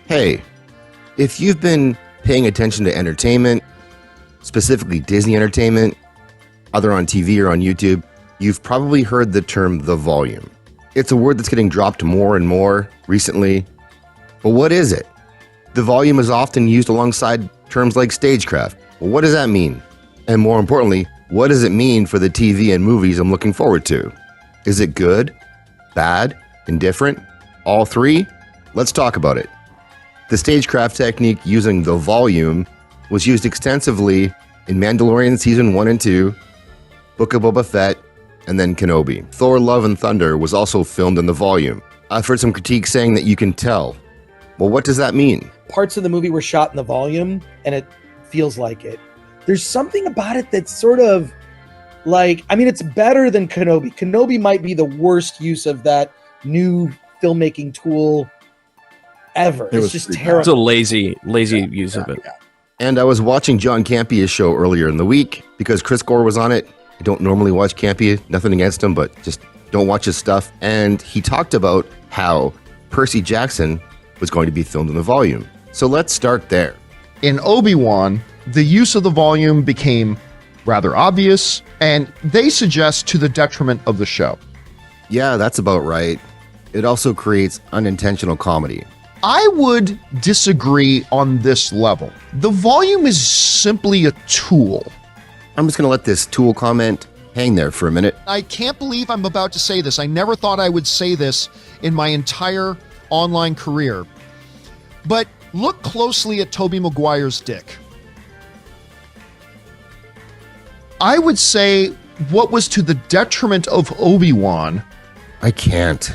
Hey, if you've been paying attention to entertainment, specifically Disney entertainment, either on TV or on YouTube, you've probably heard the term the volume. It's a word that's getting dropped more and more recently. But what is it? The volume is often used alongside terms like stagecraft. Well, what does that mean? And more importantly, what does it mean for the TV and movies I'm looking forward to? Is it good, bad, indifferent, all three? Let's talk about it. The stagecraft technique using the volume was used extensively in Mandalorian Season 1 and 2, Book of Boba Fett, and then Kenobi. Thor Love and Thunder was also filmed in the volume. I've heard some critiques saying that you can tell. Well, what does that mean? Parts of the movie were shot in the volume, and it feels like it. There's something about it that's sort of like, I mean, it's better than Kenobi. Kenobi might be the worst use of that new filmmaking tool ever. It's just terrible. It's a lazy use of it. Yeah. And I was watching John Campia's show earlier in the week because Chris Gore was on it. I don't normally watch Campia, nothing against him, but just don't watch his stuff. And he talked about how Percy Jackson was going to be filmed in the volume. So let's start there. In Obi-Wan, the use of the volume became rather obvious, and they suggest to the detriment of the show. Yeah, that's about right. It also creates unintentional comedy. I would disagree on this level. The volume is simply a tool. I'm just going to let this tool comment hang there for a minute. I can't believe I'm about to say this. I never thought I would say this in my entire online career. But look closely at Tobey Maguire's dick. I would say what was to the detriment of Obi-Wan I can't.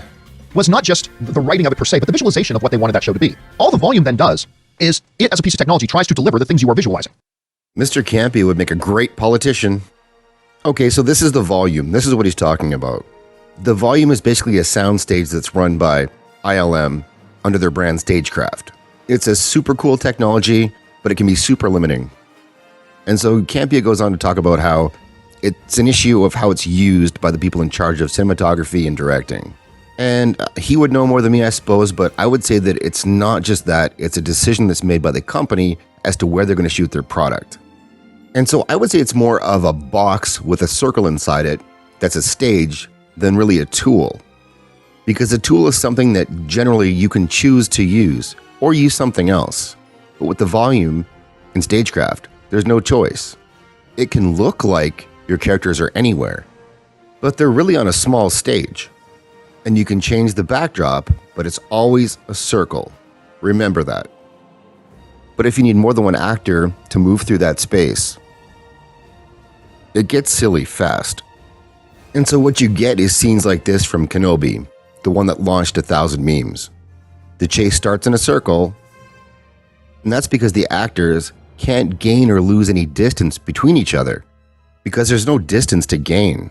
was not just the writing of it per se, but the visualization of what they wanted that show to be. All the volume then does is it, as a piece of technology, tries to deliver the things you are visualizing. Mr. Campy would make a great politician. Okay, so this is the volume. This is what he's talking about. The volume is basically a soundstage that's run by ILM under their brand Stagecraft. It's a super cool technology, but it can be super limiting. And so Campia goes on to talk about how it's an issue of how it's used by the people in charge of cinematography and directing. And he would know more than me, I suppose, but I would say that it's not just that, it's a decision that's made by the company as to where they're going to shoot their product. And so I would say it's more of a box with a circle inside it that's a stage than really a tool. Because a tool is something that generally you can choose to use or use something else. But with the volume in Stagecraft, there's no choice. It can look like your characters are anywhere, but they're really on a small stage. And you can change the backdrop, but it's always a circle. Remember that. But if you need more than one actor to move through that space, it gets silly fast. And so what you get is scenes like this from Kenobi, the one that launched 1,000 memes. The chase starts in a circle, and that's because the actors can't gain or lose any distance between each other, because there's no distance to gain.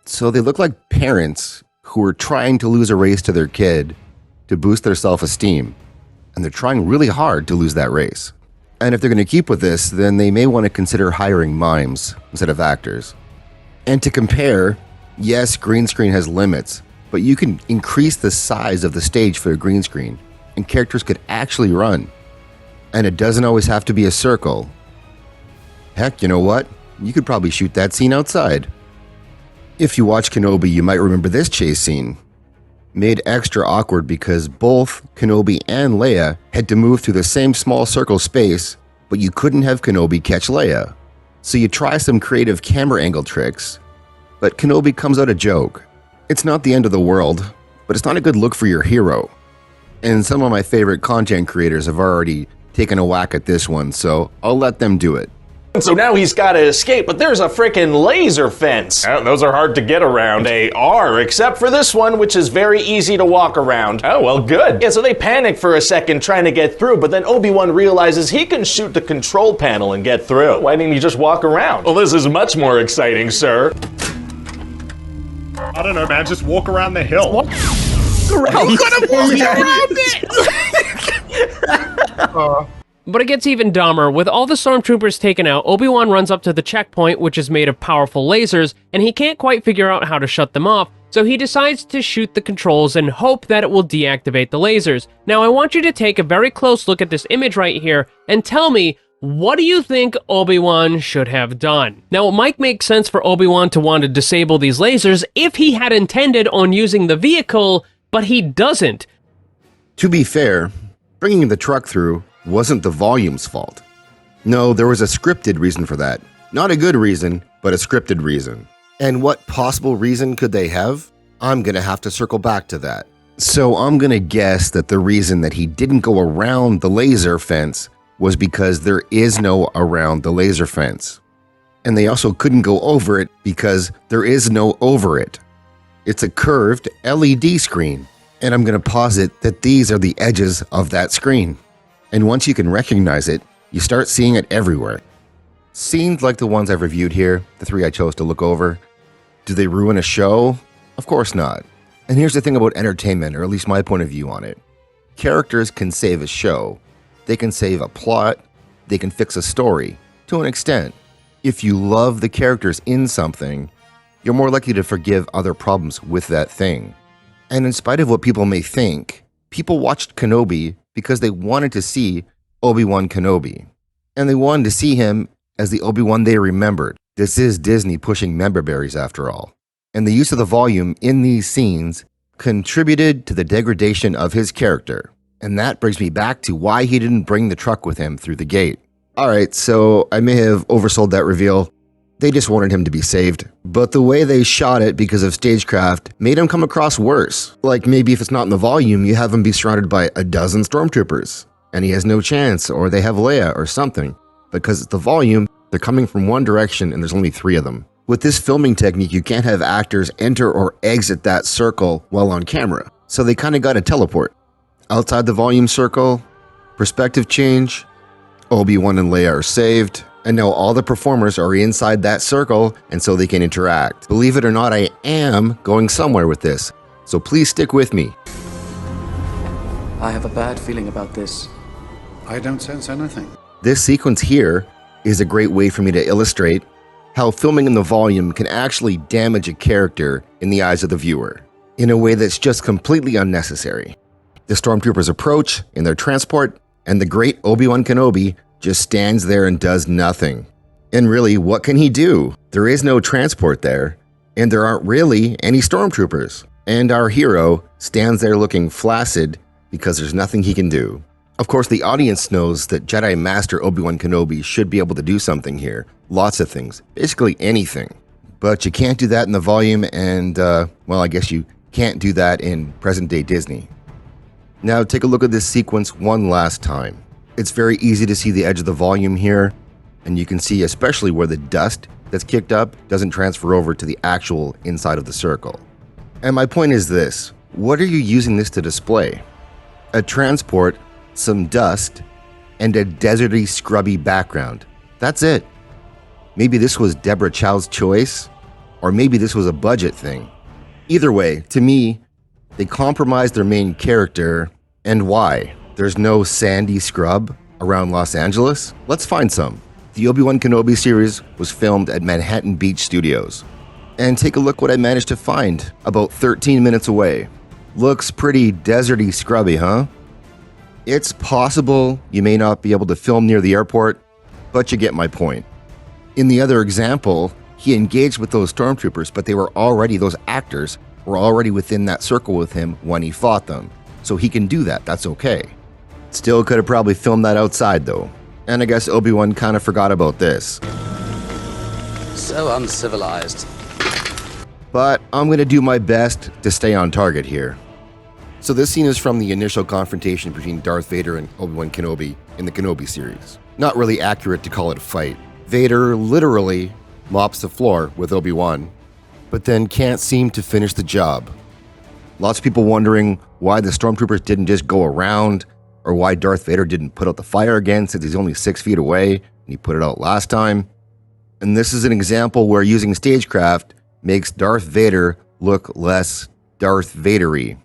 So they look like parents who are trying to lose a race to their kid to boost their self-esteem, and they're trying really hard to lose that race. And if they're going to keep with this, then they may want to consider hiring mimes instead of actors. And to compare, yes, green screen has limits, but you can increase the size of the stage for a green screen, and characters could actually run. And it doesn't always have to be a circle. Heck, you know what? You could probably shoot that scene outside. If you watch Kenobi, you might remember this chase scene. Made extra awkward because both Kenobi and Leia had to move through the same small circle space, but you couldn't have Kenobi catch Leia. So you try some creative camera angle tricks, but Kenobi comes out a joke. It's not the end of the world, but it's not a good look for your hero. And some of my favorite content creators have already taken a whack at this one, so I'll let them do it. So now he's got to escape, but there's a frickin' laser fence. Oh, those are hard to get around. They are, except for this one, which is very easy to walk around. Oh, well, good. Yeah, so they panic for a second trying to get through, but then Obi-Wan realizes he can shoot the control panel and get through. Why didn't he just walk around? Well, this is much more exciting, sir. I don't know, man, just walk around the hill. What? How could have walked around it? But it gets even dumber. With all the stormtroopers taken out, Obi-Wan runs up to the checkpoint, which is made of powerful lasers, and he can't quite figure out how to shut them off, so he decides to shoot the controls and hope that it will deactivate the lasers. Now, I want you to take a very close look at this image right here and tell me, what do you think Obi-Wan should have done? Now, it might make sense for Obi-Wan to want to disable these lasers if he had intended on using the vehicle, but he doesn't. To be fair, bringing the truck through wasn't the volume's fault. No, there was a scripted reason for that. Not a good reason, but a scripted reason. And what possible reason could they have? I'm gonna have to circle back to that. So I'm gonna guess that the reason that he didn't go around the laser fence was because there is no around the laser fence. And they also couldn't go over it because there is no over it. It's a curved LED screen, and I'm going to posit that these are the edges of that screen. And once you can recognize it, you start seeing it everywhere. Scenes like the ones I've reviewed here, the 3 I chose to look over, do they ruin a show? Of course not. And here's the thing about entertainment, or at least my point of view on it. Characters can save a show. They can save a plot, they can fix a story, to an extent. If you love the characters in something, you're more likely to forgive other problems with that thing. And in spite of what people may think, people watched Kenobi because they wanted to see Obi-Wan Kenobi. And they wanted to see him as the Obi-Wan they remembered. This is Disney pushing member berries after all. And the use of the volume in these scenes contributed to the degradation of his character. And that brings me back to why he didn't bring the truck with him through the gate. Alright, so I may have oversold that reveal. They just wanted him to be saved. But the way they shot it because of stagecraft made him come across worse. Like maybe if it's not in the volume, you have him be surrounded by a dozen stormtroopers. And he has no chance, or they have Leia or something. Because it's the volume, they're coming from one direction and there's only 3 of them. With this filming technique, you can't have actors enter or exit that circle while on camera. So they kind of got to teleport. Outside the volume circle, perspective change, Obi-Wan and Leia are saved, and now all the performers are inside that circle and so they can interact. Believe it or not, I am going somewhere with this, so please stick with me. I have a bad feeling about this. I don't sense anything. This sequence here is a great way for me to illustrate how filming in the volume can actually damage a character in the eyes of the viewer, in a way that's just completely unnecessary. The stormtroopers approach in their transport, and the great Obi-Wan Kenobi just stands there and does nothing. And really, what can he do? There is no transport there, and there aren't really any stormtroopers. And our hero stands there looking flaccid because there's nothing he can do. Of course, the audience knows that Jedi Master Obi-Wan Kenobi should be able to do something here. Lots of things, basically anything. But you can't do that in the volume, and, well, I guess you can't do that in present-day Disney. Now take a look at this sequence one last time. It's very easy to see the edge of the volume here, and you can see especially where the dust that's kicked up doesn't transfer over to the actual inside of the circle. And my point is this, what are you using this to display? A transport, some dust, and a deserty, scrubby background. That's it. Maybe this was Deborah Chow's choice, or maybe this was a budget thing. Either way, to me, they compromised their main character, and why? There's no sandy scrub around Los Angeles? Let's find some. The Obi-Wan Kenobi series was filmed at Manhattan Beach Studios. And take a look what I managed to find about 13 minutes away. Looks pretty deserty scrubby, huh? It's possible you may not be able to film near the airport, but you get my point. In the other example, he engaged with those stormtroopers, but those actors were already within that circle with him when he fought them. So he can do that, that's okay. Still could have probably filmed that outside though. And I guess Obi-Wan kind of forgot about this. So uncivilized. But I'm going to do my best to stay on target here. So this scene is from the initial confrontation between Darth Vader and Obi-Wan Kenobi in the Kenobi series. Not really accurate to call it a fight. Vader literally mops the floor with Obi-Wan, but then can't seem to finish the job. Lots of people wondering why the stormtroopers didn't just go around, or why Darth Vader didn't put out the fire again since he's only 6 feet away and he put it out last time. And this is an example where using stagecraft makes Darth Vader look less Darth Vader-y.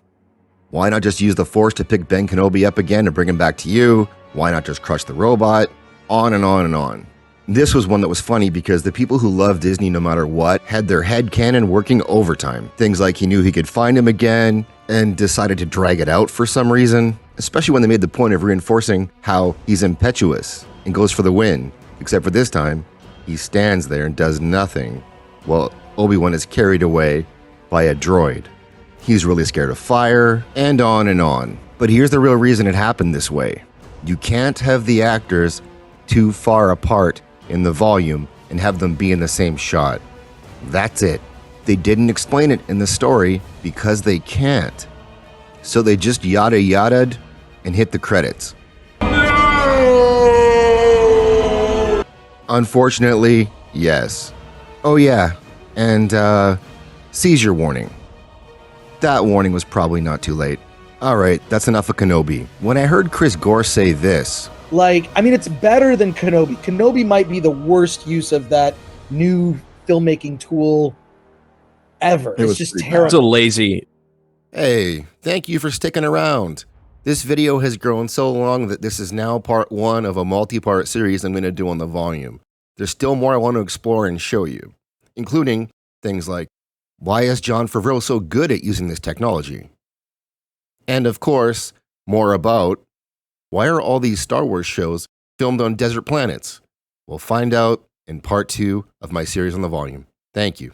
Why not just use the Force to pick Ben Kenobi up again and bring him back to you, Why not just crush the robot? On and on and on. This was one that was funny because the people who love Disney no matter what had their head canon working overtime. Things like he knew he could find him again and decided to drag it out for some reason, especially when they made the point of reinforcing how he's impetuous and goes for the win. Except for this time, he stands there and does nothing while Obi-Wan is carried away by a droid. He's really scared of fire, and on and on. But here's the real reason it happened this way. You can't have the actors too far apart in the volume and have them be in the same shot. That's it. They didn't explain it in the story because they can't. So they just yada yada'd and hit the credits. Unfortunately, yes. Oh yeah, and seizure warning. That warning was probably not too late. Alright, that's enough of Kenobi. When I heard Chris Gore say this, Like, I mean, it's better than Kenobi. Kenobi might be the worst use of that new filmmaking tool ever. It's just terrible. It's a lazy. hey, thank you for sticking around. This video has grown so long that this is now part 1 of a multi-part series I'm going to do on the volume. There's still more I want to explore and show you, including things like, why is Jon Favreau so good at using this technology? And of course, more about, why are all these Star Wars shows filmed on desert planets? We'll find out in part 2 of my series on the volume. Thank you.